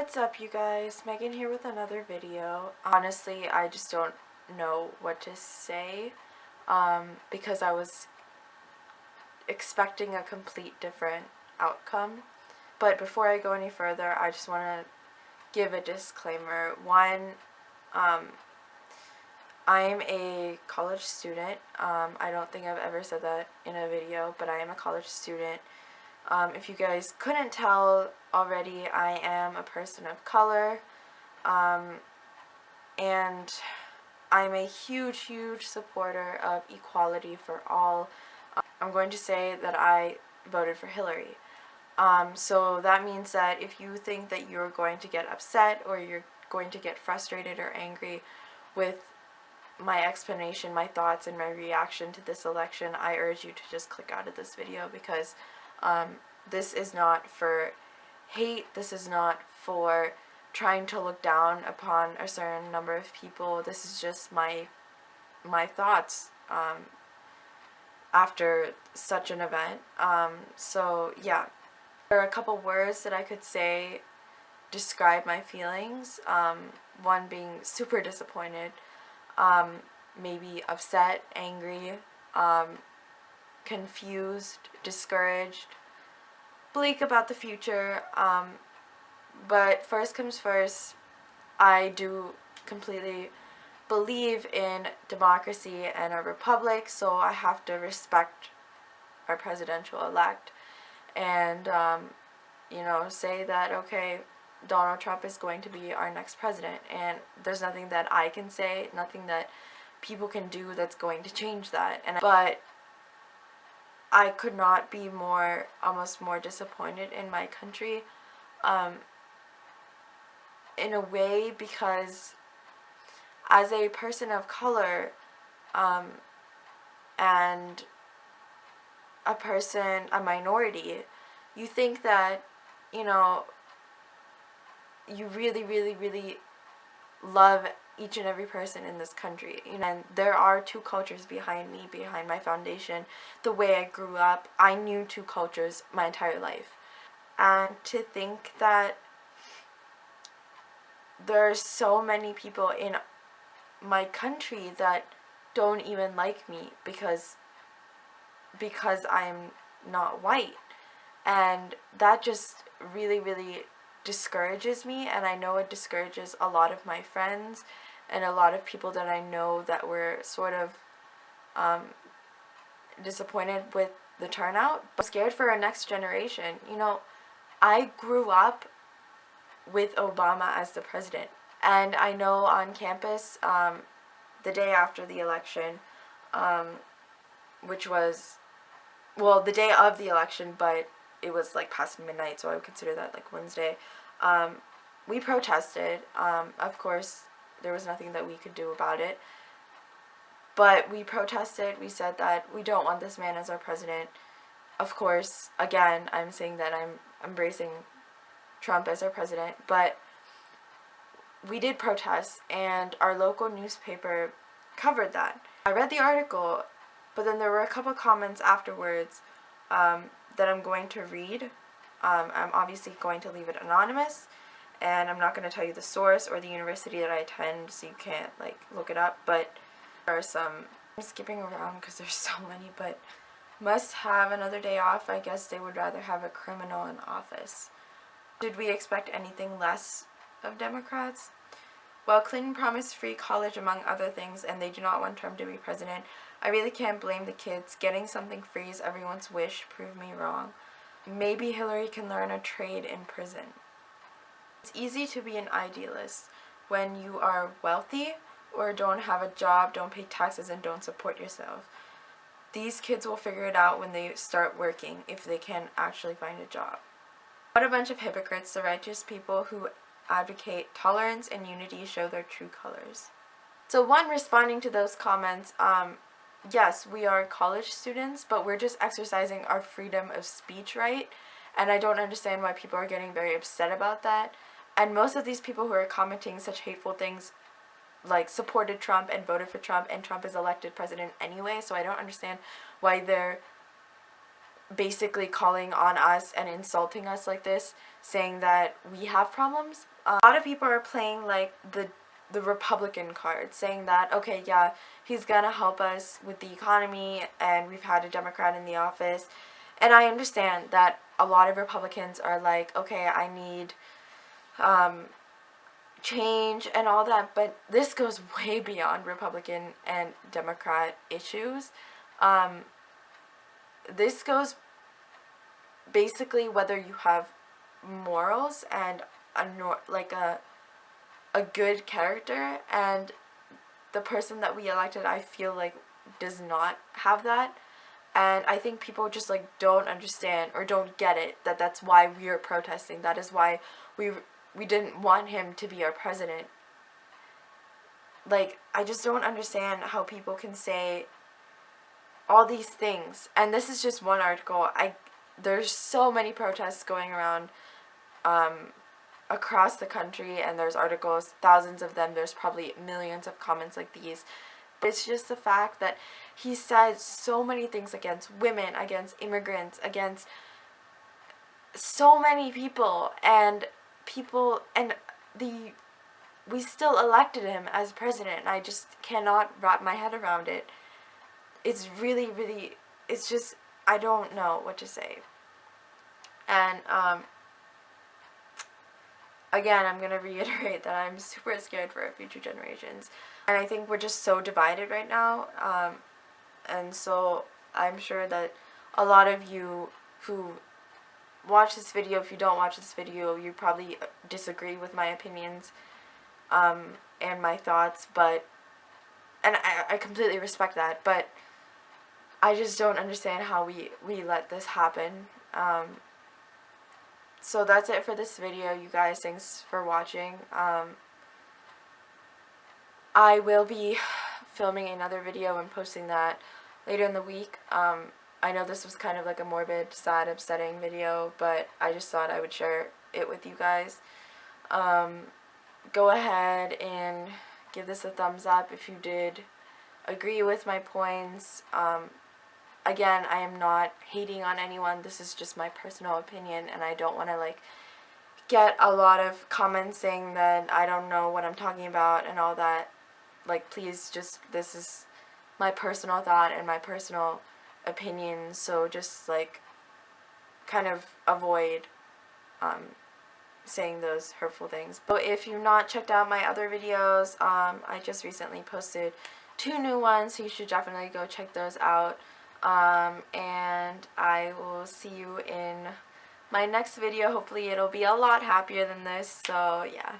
What's up, you guys? Megan here with another video. Honestly, I just don't know what to say because I was expecting a complete different outcome. But before I go any further, I just want to give a disclaimer. One, I am a college student. I don't think I've ever said that in a video, but I am a college student. If you guys couldn't tell already, I am a person of color, and I'm a huge supporter of equality for all. I'm going to say that I voted for Hillary. So that means that if you think that you're going to get upset or you're going to get frustrated or angry with my explanation, my thoughts, and my reaction to this election, I urge you to just click out of this video because this is not for hate. This is not for trying to look down upon a certain number of people. This is just my thoughts after such an event. So yeah, there are a couple words that I could say describe my feelings. One being super disappointed, maybe upset, angry, confused, discouraged, bleak about the future. But first comes first, I do completely believe in democracy and a republic, so I have to respect our presidential elect and say that, okay, Donald Trump is going to be our next president, and there's nothing that I can say, nothing that people can do that's going to change that. But I could not be almost more disappointed in my country, in a way, because as a person of color, and a minority, you think that, you really love each and every person in this country. And there are two cultures behind me, behind my foundation. The way I grew up, I knew two cultures my entire life. And to think that there are so many people in my country that don't even like me because I'm not white. And that just really discourages me, and I know it discourages a lot of my friends and a lot of people that I know that were sort of disappointed with the turnout, but scared for our next generation. I grew up with Obama as the president, and I know on campus, the day after the election, which was, well, the day of the election, but it was like past midnight, so I would consider that like Wednesday. We protested. Of course, there was nothing that we could do about it, but we protested. We said that we don't want this man as our president. Of course, again, I'm saying that I'm embracing Trump as our president, but we did protest, and our local newspaper covered that. I read the article, but then there were a couple comments afterwards that I'm going to read. I'm obviously going to leave it anonymous, and I'm not going to tell you the source or the university that I attend, so you can't look it up. But there are some, I'm skipping around because there's so many, but must have another day off. I guess they would rather have a criminal in office. Did we expect anything less of Democrats? Well, Clinton promised free college among other things, and they do not want Trump to be president. I really can't blame the kids. Getting something free is everyone's wish. Prove me wrong. Maybe Hillary can learn a trade in prison. It's easy to be an idealist when you are wealthy or don't have a job, don't pay taxes, and don't support yourself. These kids will figure it out when they start working, if they can actually find a job. What a bunch of hypocrites. The righteous people who advocate tolerance and unity show their true colors. So one, responding to those comments, yes, we are college students, but we're just exercising our freedom of speech right, and I don't understand why people are getting very upset about that. And most of these people who are commenting such hateful things supported Trump and voted for Trump, and Trump is elected president anyway, so I don't understand why they're basically calling on us and insulting us like this, saying that we have problems. A lot of people are playing like the Republican card, saying that, okay, yeah, he's gonna help us with the economy, and we've had a Democrat in the office. And I understand that a lot of Republicans are like, okay, I need change and all that, but this goes way beyond Republican and Democrat issues. This goes basically whether you have morals and a good character, and the person that we elected, I feel like, does not have that. And I think people just like don't understand or don't get it, that that's why we are protesting. That is why we didn't want him to be our president. Like, I just don't understand how people can say all these things. And this is just one article. There's so many protests going around across the country, and there's articles, thousands of them. There's probably millions of comments like these. But it's just the fact that he said so many things against women, against immigrants, against so many people, and we still elected him as president, and I just cannot wrap my head around it. It's really, really, it's just, I don't know what to say. And again, I'm going to reiterate that I'm super scared for our future generations. And I think we're just so divided right now. And so I'm sure that a lot of you who watch this video, if you don't watch this video, you probably disagree with my opinions and my thoughts. And I completely respect that. But I just don't understand how we let this happen. So that's it for this video, you guys. Thanks for watching. I will be filming another video and posting that later in the week. I know this was kind of like a morbid, sad, upsetting video, but I just thought I would share it with you guys. Go ahead and give this a thumbs up if you did agree with my points. Again, I am not hating on anyone. This is just my personal opinion, and I don't want to like get a lot of comments saying that I don't know what I'm talking about and all that. Like, please, just, this is my personal thought and my personal opinion, so just like kind of avoid saying those hurtful things. But if you've not checked out my other videos, I just recently posted 2 new ones, so you should definitely go check those out. And I will see you in my next video. Hopefully it'll be a lot happier than this. So yeah.